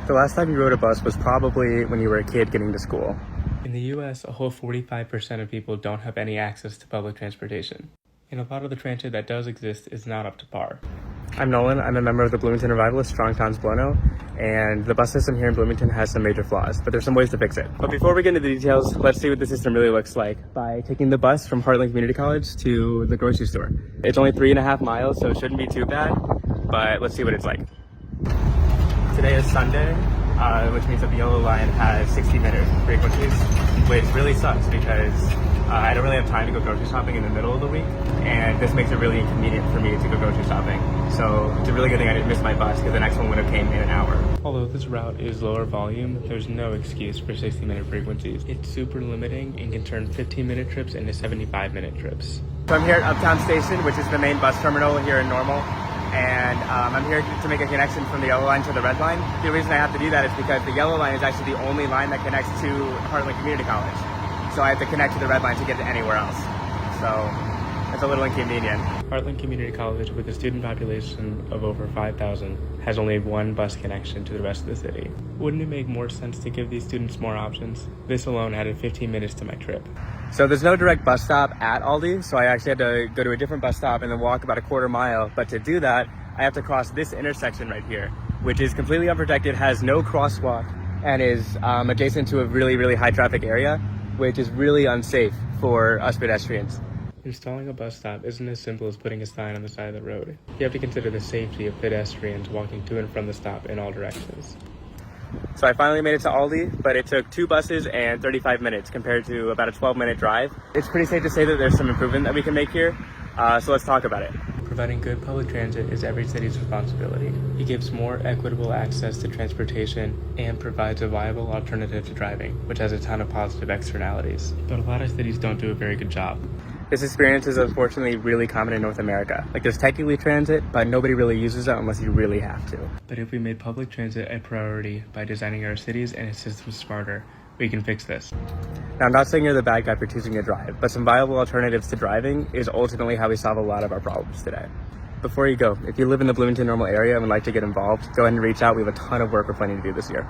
The last time you rode a bus was probably when you were a kid getting to school. In the US, a whole 45% of people don't have any access to public transportation. And a lot of the transit that does exist is not up to par. I'm Nolan. I'm a member of the Bloomington-Revivalists, Strong Towns Buono, and the bus system here in Bloomington has some major flaws, but there's some ways to fix it. But before we get into the details, let's see what the system really looks like by taking the bus from Heartland Community College to the grocery store. It's only 3.5 miles, so it shouldn't be too bad, but let's see what it's like. Today is Sunday, which means that the yellow line has 60-minute frequencies, which really sucks because I don't really have time to go grocery shopping in the middle of the week, and this makes it really inconvenient for me to go grocery shopping. So it's a really good thing I didn't miss my bus because the next one would have came in an hour. Although this route is lower volume, there's no excuse for 60-minute frequencies. It's super limiting and can turn 15-minute trips into 75-minute trips. So I'm here at Uptown Station, which is the main bus terminal here in Normal, and I'm here to make a connection from the yellow line to the red line. The reason I have to do that is because the yellow line is actually the only line that connects to Heartland Community College. So I have to connect to the red line to get to anywhere else. So it's a little inconvenient. Heartland Community College, with a student population of over 5,000, has only one bus connection to the rest of the city. Wouldn't it make more sense to give these students more options? This alone added 15 minutes to my trip. So there's no direct bus stop at Aldi, so I actually had to go to a different bus stop and then walk about a quarter mile. But to do that, I have to cross this intersection right here, which is completely unprotected, has no crosswalk, and is adjacent to a really, really high traffic area, which is really unsafe for us pedestrians. Installing a bus stop isn't as simple as putting a sign on the side of the road. You have to consider the safety of pedestrians walking to and from the stop in all directions. So I finally made it to Aldi, but it took 2 buses and 35 minutes compared to about a 12-minute drive. It's pretty safe to say that there's some improvement that we can make here, so let's talk about it. Providing good public transit is every city's responsibility. It gives more equitable access to transportation and provides a viable alternative to driving, which has a ton of positive externalities. But a lot of cities don't do a very good job. This experience is unfortunately really common in North America. Like, there's technically transit, but nobody really uses it unless you really have to. But if we made public transit a priority by designing our cities and its systems smarter, we can fix this. Now, I'm not saying you're the bad guy for choosing to drive, but some viable alternatives to driving is ultimately how we solve a lot of our problems today. Before you go, if you live in the Bloomington-Normal area and would like to get involved, go ahead and reach out. We have a ton of work we're planning to do this year.